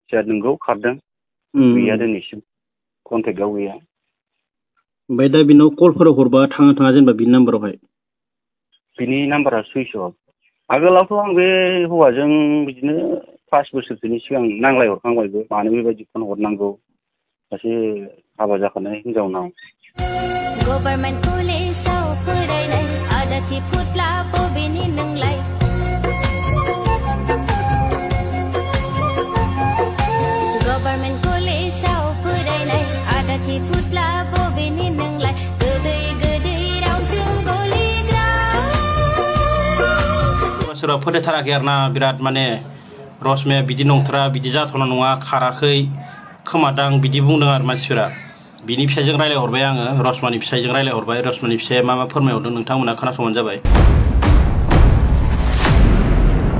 मानसिया नोंगौ खारदों गैया दिनैसिम कन्टेक्टआव गैया। ओमफ्राय दा बिनाव कलफोर हरबा थाङा जेनेबा बिनि नाम्बारावहाय? बिनि नाम्बारा सुइस अफ। आगोलावथ' आं बे हौवाजों बिदिनो 5 बोसोरसोनि सिगां नांलाय हरखांबायबो, मानो बेबायदि फन हरनांगौ सासे हाबा जाखानाय हिनजावनाव। गभर्नमेन्ट कलेजाव फरायनाय आदाथि फुटला बबेनि नोंलाय? गभर्नमेन्ट कलेजाव फरायनाय आदाथि फुटला बबेनि नोंलाय? गोदै गोदै रावजों गलिग्रा। सोरबा फोथायथाराखै आरोना, बिराद माने रसमाया बिदि नंथारा, बिदि जाथावना नङा, खाराखै खोमादां बिदि बुंदों आरो मानसिफोरा। बिनि फिसाइजों रायलायहरबाय आङो, रसमानि फिसाइजों रायलायहरबाय। रसमानि फिसाइया मा फोरमायहरदों नोंथांमोना खोनासंबानो जाबाय।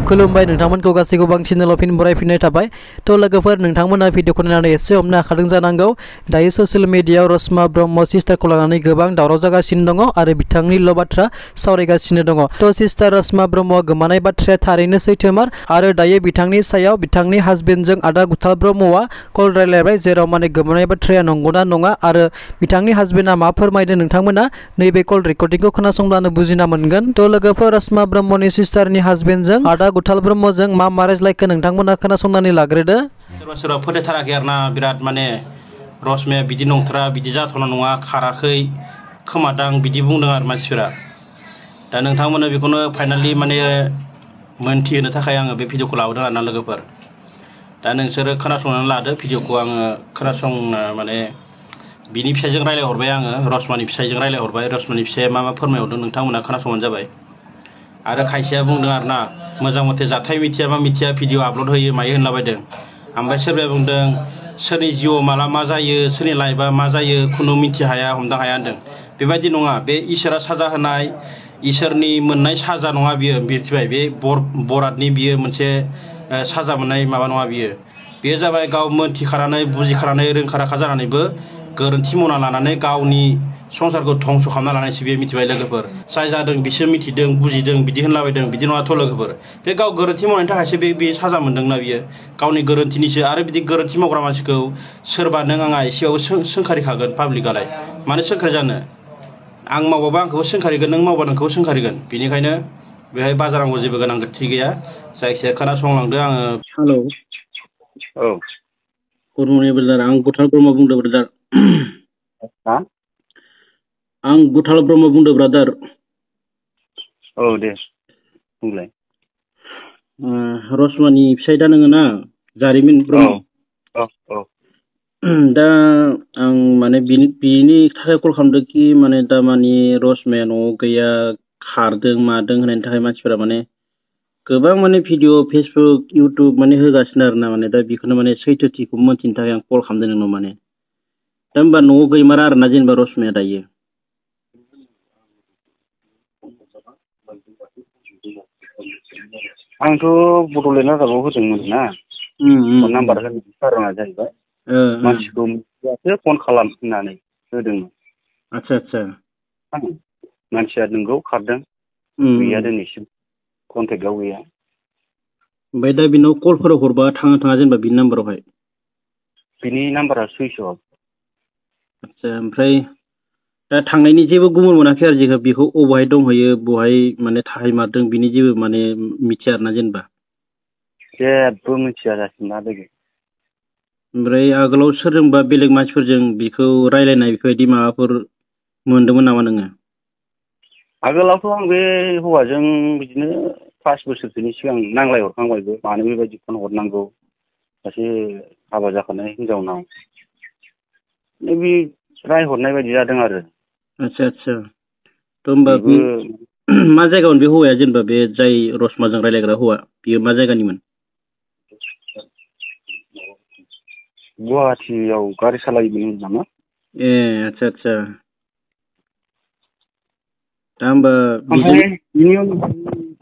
खुलुमबाय नोंथांमोनखौ गासैखौबो आं चेनेलाव फिन बरायफिननाय थाबाय। थ' लोगोफोर, नोंथांमोना भिडिअखौ नायनानै एसे हमनो हाखादों जानांगौ। दायो ससियेल मिडियायाव रसमा ब्रह्म सिस्टारखौ लानानै गोबां दावराव जागासिनो दङ आरो बिथांनिल' बाथ्रा सावरायगासिनो दङ। थ' सिस्टार रसमा ब्रह्मआ गोमानाय बाथ्राया थारैनो सैथोमार आरो दायो बिथांनि सायाव बिथांनि हासबेन्डजों आदा गुथाल ब्रह्मआ कल रायलायबाय, जेराव माने गोमानाय बाथ्राया नंगौना नङा आरो बिथांनि हासबेन्डआ मा फोरमायदों नोंथांमोना नैबे कल रेकर्डिंखौ खोनासंब्लानो बुजिना मोनगोन। थ' लोगोफोर, रसमा ब्रह्मनि सिस्टारनि हासबेन्डजों आदा गुथाल ब्रह्मजों मा रायज्लायखो नोंथांमोना खोनासंनानै लाग्रोदो। सोरबा फोथायथाराखै आरोना, बिराद माने रसमाया बिदि नंथारा, बिदि जाथावना नङा, खाराखै खोमादां बिदि बुंदों आरो मानसिफोरा। दा नोंथांमोना बेखौनो फाइनालि माने मोनथिहोनो थाखाय आङो बे भिडिअखौ लाबोदों आरोना लोगोफोर। दा नोंसोरो खोनासंनानै लादो भिडिअखौ। आङो खोनासंनो माने बिनि फिसाइजों रायलायहरबाय आङो, रसमानि फिसाइजों रायलायहरबाय। रसमानि फिसाइया मा फोरमायहरदों नोंथांमोना खोनासंबानो जाबाय। आरो खायसेया बुंदों आरोना, मोजां मथे जाथाय मिथिया मा मिथिया भिडिअ आपल'ड होयो मायो होनलाबायदों। ओमफ्राय सोरबाया बुंदों सोरनि जिउआव माला मा जायो, सोरनि लाइफआ मा जायो खुनु मिथि हाया, हमदां हाया होनदों। बेबायदि नङा, बे इसोरा साजा होनाय, इसोरनि मोननाय साजा नङा बियो, मिथिबाय? बे बरादनि बियो मोनसे साजा मोननाय माबा नङा बियो। बेयो जाबाय गाव मोनथिखानानै बुजिखानानै रोंखा राखा जानानैबो गोरोन्थि मावना लानानै गावनि संसारखौ धंस' खालामना लानायसो बेयो, मिथिबाय लोगोफोर? जाय जादों बिसोर मिथिदों बुजिदों बिदि होनलाबायदों, बिदि नङाथ' लोगोफोर। बे गाव गोरोन्थि मावनायनि थाखायसो बे साजा मोनदोंना बियो, गावनि गोरोन्थिनिसो। आरो बिदि गोरोन्थि मावग्रा मानसिखौ सोरबा नों आंहा एसेबाबो सोंखारिखागोन पाब्लिकआलाय, मानो सोंखारि जानो? आं मावबाबा आंखौबो सोंखारिगोन, नों मावबा नोंखौबो सोंखारिगोन। बेनिखायनो बेहाय बाजारांगौ जेबो गोनांथि गैया। जायखिजाया खोनासंलांदो आङो। हेलौ। औ। गुड मर्निं ब्रादार, आं गुथाल ब्रह्म बुंदों ब्रादार। हा? आं गुथाल ब्रह्म बुंदों ब्रादार। औ दे बुंलाय। रसमानि फिसाइ दा नोङो ना, जारिमिन ब्रह्म? औ औ। दा आं माने बिनि थाखाय कल खालामदों कि माने दा माने रसमाया न'आव गैया, खारदों मादों होननायनि थाखाय मानसिफोरा माने गोबां माने भिडिअ फेसबुक इउटुब माने होगासिनो आरोना। माने दा बेखौनो माने सैथोथिखौ मोनथिनो थाखाय आं कल खालामदों नोंनाव। माने दा होनबा न'आव गैमारा आरोना जेनेबा रसमाया दायो? आंथ' बड'लेण्ड रादाबाव होदोंमोन ना, नाम्बार होनायनि कारना जाहैबाय मानसिखौ मिथियासो फन खालाम होननानै होदोंमोन। आदसा। मानसिया नोंगौ खारदों गैया दिनैसिम कन्टेक्टआव गैया। ओमफ्राय दा बिनाव कलफोर हरबा थाङा जेनेबा बिनि नाम्बारावहाय? बिनि नाम्बारा सुइस अफ। आदसा, ओमफ्राय दा थांनायनि जेबो गुमुर मोनाखै आरो जेखौ बेखौ अबहाय दंहैयो, बहाय माने थाहैमारदों, बिनि जेबो माने मिथिया आरोना जेनेबा? जेबो मिथिया जासिगोन लोगो। ओमफ्राय आगोलाव सोरजोंबा बेलेग मानसिफोरजों बेखौ रायलायनाय बेफोरबायदि माबाफोर मोनदोंमोन नामा नोङो? आगोलावथ' आं बे हौवाजों बिदिनो 5 बोसोरसोनि सिगां नांलाय हरखांबायबो, मानो बेबायदि फन हरनांगौ सासे हाबा जाखानाय हिनजावनाव। बे रायहरनाय बायदि जादों आरो। आदसा। थ' होमबा बे मा जायगामोन बे हौवाया, जेनेबा बे जाय रसमाजों रायलायग्रा हौवा, बियो मा जायगानिमोन? गुवाहाटियाव गारि सालायोमोन नामा। ए आदसा। दा होमबा ओमफ्राय बिनि उनाव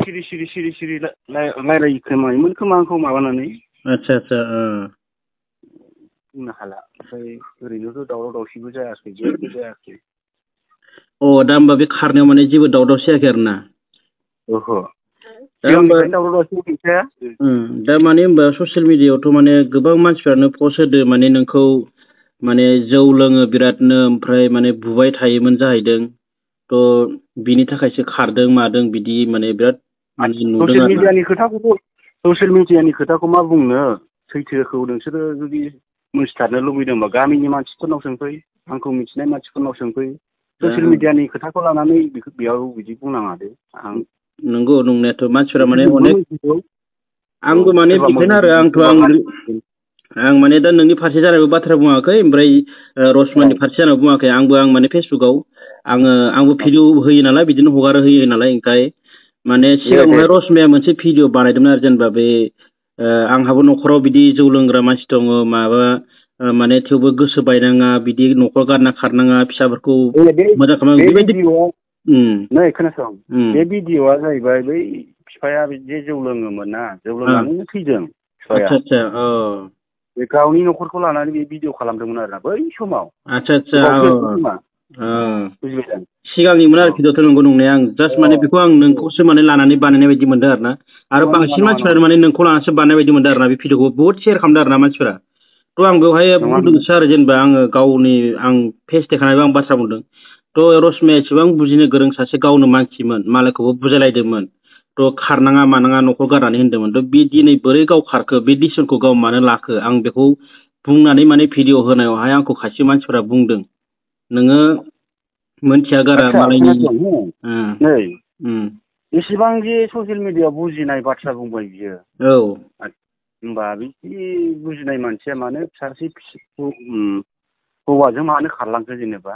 सिरि रायलायोखोमायोमोन खोमा आंखौ माबानानै। आदसा। बुंनो हाला। ओमफ्राय ओरैनोथ' दावराव दावसिबो जायाखै, जेबो जायाखै। दा होमबा बे खारनायाव माने जेबो दावराव दावसि जायाखै आरो ना? ओहो। दा माने होनबा ससियेल मिडियायावथ' माने गोबां मानसिफ्रानो पस्ट होदो माने नोंखौ माने जौ लोङो बिरादनो ओमफ्राय माने बुबाय थायोमोन जाहैदों थ' बिनि थाखायसो खारदों मादों बिदि माने बिराद माने नुदों आरो ससियेल मिडियानि खोथाखौ मा बुंनो सैथोखौ नोंसोरो जुदि मोनथिथारनो लुबैदोंबा गामिनि मानसिफोरनाव सोंफै आंखौ मिथिनाय मानसिफोरनाव सोंफै ससियेल मिडियानि खोथाखौ लानानै बेयाव बिदि बुंनाङा दे आं नंगौ नंनायाथ' मानसिफोरा माने अनेक आंबो माने बेखायनो आरो आं माने दा नोंनि फारसे जानायबो बाथ्रा बुङाखै ओमफ्राय रसमाननि फारसे जानायबो बुङाखै आं माने फेसबुकाव आंबो भिडिअ होयो नालाय बिदिनो होयो नालाय ओंखाय माने सिगाङावहाय रसमाया मोनसे भिडिअ बानायदोंमोन आरो जेनेबा बे आंहाबो न'खराव बिदि जौ लोंग्रा मानसि दङ माबा माने थेवबो गोसो बायनाङा बिदि न'खर गारना खारनाङा फिसाफोरखौ मोजां खालामनांगौ बेबायदि नै खोनासं बे भिडिअआ जाहैबाय बै बिफाया जे जौ लोङोमोन ना जौ लोंनानैनो थैदों बिफाया बे गावनि न'खरखौ लानानै बे भिडिअ खालामदोंमोन आरोना बै समाव सिगांनिमोन आरो भिडिअथ' नंगौ नंनाया आं जास्ट माने बेखौ आं नोंखौसो माने लानानै बानायनाय बायदि मोनदों आरो ना आरो बांसिन मानसिफ्रानो माने नोंखौ लानानैसो बानायनाय बायदि मोनदों आरो ना बे भिडिअखौ बहुत शेयार खालामदों आरो ना मानसिफोरा थ' आं बेवहाय बुंदोंसो आरो जेनेबा आं फेस देखायनायबो आं बाथ्रा बुंदों थ' रसमाया एसेबां बुजिनो गोरों सासे गावनो मानसिमोन मालायखौबो बुजायलायदोंमोन थ' खारनाङा मानाङा न'खर गारनानै होनदोंमोन थ' बे दिनै बोरै गाव खारखो बे डिसिसनखौ गाव मानो लाखो आं बेखौ बुंनानै माने भिडिअ होनायावहाय आंखौ खायसे मानसिफोरा बुंदों नोङो मोनथिया गारा मालायनि एसेबां जे ससियेल मिडिया बुजिनाय बाथ्रा बुंबाय बियो होमबा बिदि बुजिनाय मानसिया मानो सासे हौवाजों मानो खारलांखो जेनेबा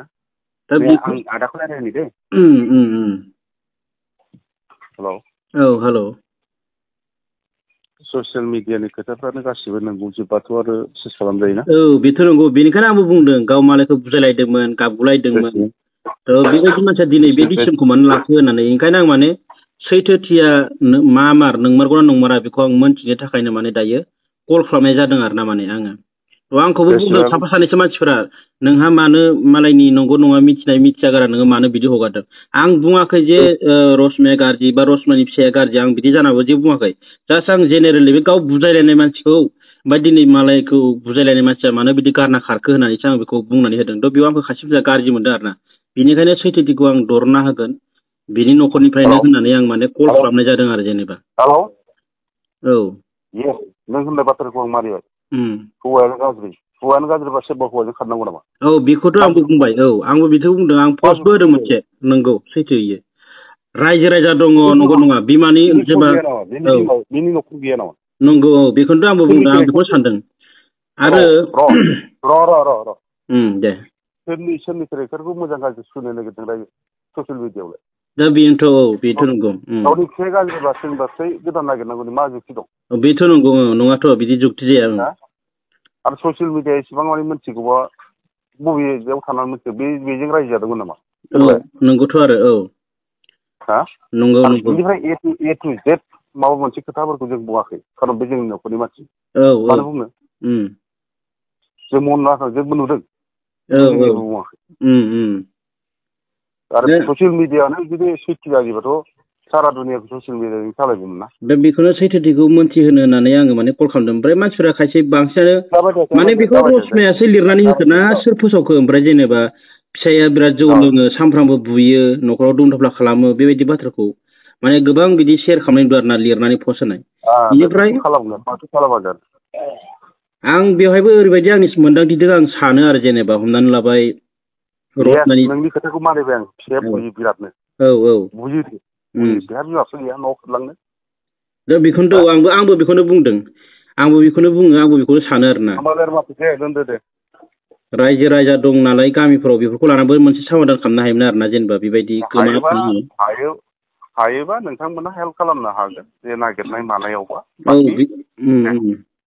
आं आदाखौ रायलायहोनि दे हेल' ससियेल मिडियानि खोथाफ्रानो गासिबो नंगौजोबबाथ' आरो सेस खालामजायोना बेथ' नंगौ बेनिखायनो आंबो बुंदों गाव मालायखौ बुजायलायदोंमोन गाबगुलायदोंमोन थ' बेबायदि मानसिया दिनै बे डिसिसनखौ मानो लाखो होननानै ओंखायनो आं माने सैथोथिया मार नंमारगौना नंमारा बेखौ आं मोनथिनो थाखायनो माने दायो कल खालामनाय जादों आरो ना माने आङो आंखौबो बुंदों साफा सानैसो मानसिफोरा नोंहा मानो मालायनि नंगौ नङा मिथिनाय मिथिया गारा नोङो मानो बिदि हगारदों आं बुङाखै जे रसमाया गाज्रि बा रसमानि फिसाया गाज्रि आं बिदि जानाबो जेबो बुङाखै जास्ट आं जेनेरेलि बे गाव बुजायलायनाय मानसिखौ ओमफ्राय दिनै मालायखौ बुजायलायनाय मानसिया मानो बिदि गारना खारखो होननानैसो आं बेखौ बुंनानै होदों थ' बेयाव आंखौ खायसेफोरा गाज्रि मोनदों आरो ना बेनिखायनो सैथोथिखौ आं दरना होगोन बिनि न'खरनिफ्रायनो होननानै आं माने कल खालामनाय जादों आरो जेनेबा नों होननाय बाथ्राखौ आं मानिबाय हौवायानो गाज्रिबा सोरबा हौवाजों खारनांगौ नामा बेखौथ' आंबो बुंबाय आंबो बेखौ बुंदों आं पस्टबो होदों मोनसे नंगौ सैथो इयो रायजो राजा दङ नंगौ नङा बिमानि जेनेबा बिनि न'खर गैया नामा नंगौ बेखौनोथ' आंबो बुंदों आं बेखौ सानदों आरो दे सोरनि केरेक्टारखौ मोजां गाज्रि सुनो नागिरदों रायजो ससियेल मिडियाआवलाय दा बेनोथ' बेथ' नंगौ गावनि फिसाय गाज्रिबा सोरनिबा फिसाय गोदान नागिरनांगौनि मा जुक्ति दं बेथ' नंगौ नङाथ' बिदि जुक्ति जाया आरो ससियेल मिडिया एसेबां माने मिथिगौबा बबेयाव थानानै मिथियो बेजों रायजो जादोंमोन नामा नंगौथ' आरो नंगौ बेनिफ्राय ए टु जेड माबा मोनसे खोथाफोरखौ जों बुङाखै खारन बे जोंनि न'खरनि मानसि मानो बुंनो जों मन नाथाय जेबो नुदों बुङाखै आरो ससियेल मिडियानो जुदि सैथो जायोबाथ' सारा दुनियाखौ ससियेल मिडियाजों सालायगौमोन ना दा बेखौनो सैथोथिखौ मोनथिहोनो होननानै आङो माने कल खालामदों ओमफ्राय मानसिफोरा खायसे बांसिनानो माने बेखौ रसमायासो लिरनानै होखो ना सोर फोसावखो ओमफ्राय जेनेबा फिसाया बिराद जौ लोङो सानफ्रामबो बुयो न'खराव दुमदाख्ला खालामो बेबायदि बाथ्राखौ माने गोबां बिदि शेयार खालामनाय नुदों आरो ना लिरनानै पस्ट होनाय बेनिफ्राय आं बेवहायबो ओरैबायदि आंनि मोन्दांथिजों आं सानो आरो जेनेबा हमनानै लाबाय नोंनि खोथाखौ मानिबाय आं फिसाया बुजियो बिरादनो बुजियो बिहा बिमा बिफा गैया न'आव खारलांनो दा बेखौनोथ' आंबो बेखौनो बुंदों आंबो बेखौनो बुङो आंबो बेखौनो सानो आरो ना रायजो राजा दं नालाय गामिफोराव बेफोरखौ लानानैबो मोनसे समाधान खालामनो हायोमोन आरो ना जेनेबा बेबायदि हायोबा नोंथांमोना हेल्प खालामनो हागोन जे नागिरनाय मानायावबा